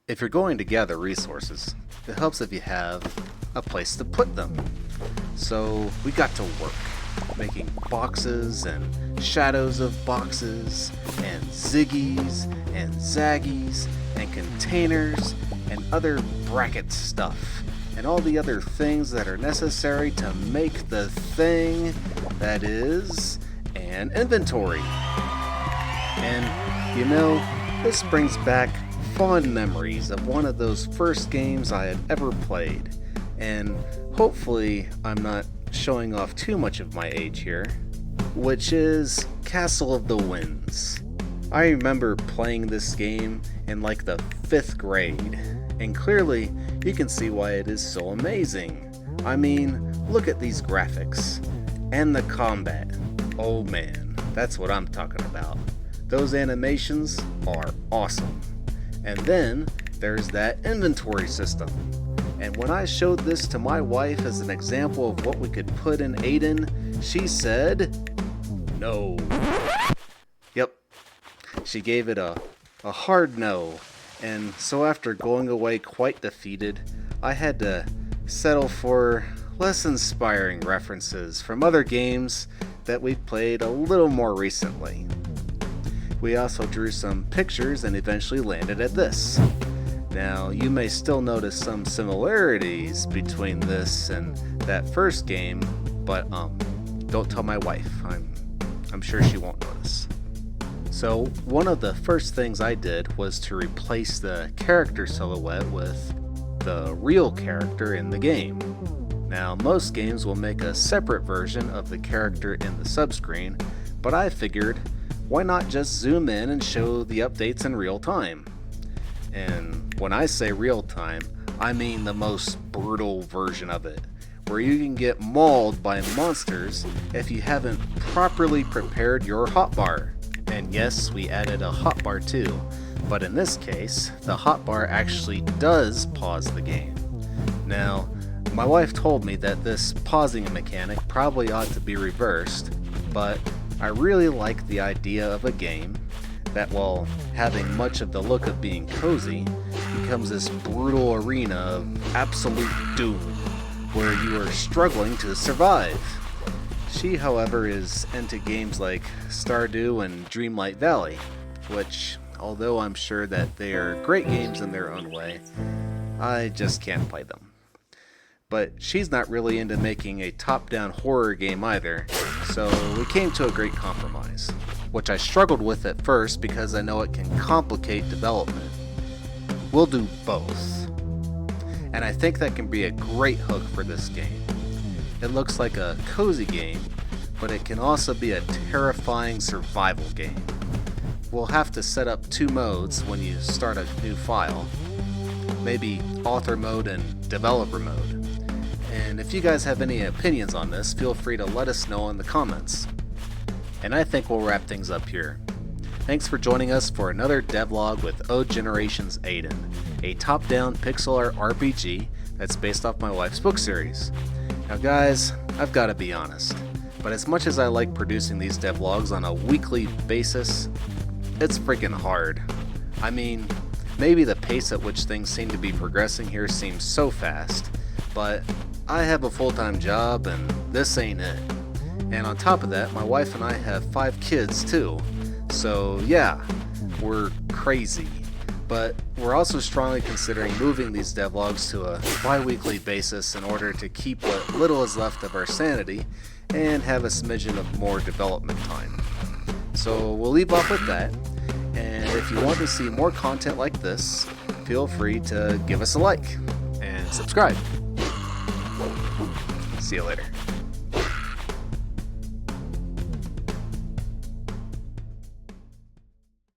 If you're going to gather resources, it helps if you have a place to put them. So we got to work, making boxes and shadows of boxes, and ziggies and zaggies and containers and other bracket stuff, and all the other things that are necessary to make the thing that is an inventory. And you know, this brings back fond memories of one of those first games I had ever played, and hopefully I'm not showing off too much of my age here, which is Castle of the Winds. I remember playing this game in like the 5th grade, and clearly you can see why it is so amazing. I mean, look at these graphics, and the combat. Oh man, that's what I'm talking about. Those animations are awesome. And then there's that inventory system. And when I showed this to my wife as an example of what we could put in Aiden, she said, no. Yep, she gave it a hard no. And so after going away quite defeated, I had to settle for less inspiring references from other games that we've played a little more recently. We also drew some pictures and eventually landed at this. Now, you may still notice some similarities between this and that first game, but don't tell my wife. I'm sure she won't notice. So, one of the first things I did was to replace the character silhouette with the real character in the game. Now, most games will make a separate version of the character in the subscreen, but I figured, why not just zoom in and show the updates in real time? And when I say real time, I mean the most brutal version of it, where you can get mauled by monsters if you haven't properly prepared your hotbar. And yes, we added a hotbar too, but in this case, the hotbar actually does pause the game. Now, my wife told me that this pausing mechanic probably ought to be reversed, but I really like the idea of a game that, while having much of the look of being cozy, becomes this brutal arena of absolute doom, where you are struggling to survive. She, however, is into games like Stardew and Dreamlight Valley, which, although I'm sure that they are great games in their own way, I just can't play them. But she's not really into making a top-down horror game either, so we came to a great compromise, which I struggled with at first because I know it can complicate development. We'll do both, and I think that can be a great hook for this game. It looks like a cozy game, but it can also be a terrifying survival game. We'll have to set up 2 modes when you start a new file, maybe author mode and developer mode. And if you guys have any opinions on this, feel free to let us know in the comments. And I think we'll wrap things up here. Thanks for joining us for another devlog with O Generations Aiden, a top-down pixel art RPG that's based off my wife's book series. Now guys, I've got to be honest, but as much as I like producing these devlogs on a weekly basis, it's freaking hard. I mean, maybe the pace at which things seem to be progressing here seems so fast, but I have a full-time job and this ain't it. And on top of that, my wife and I have 5 kids too. So yeah, we're crazy. But we're also strongly considering moving these devlogs to a bi-weekly basis in order to keep what little is left of our sanity and have a smidgen of more development time. So we'll leave off with that, and if you want to see more content like this, feel free to give us a like and subscribe. See you later.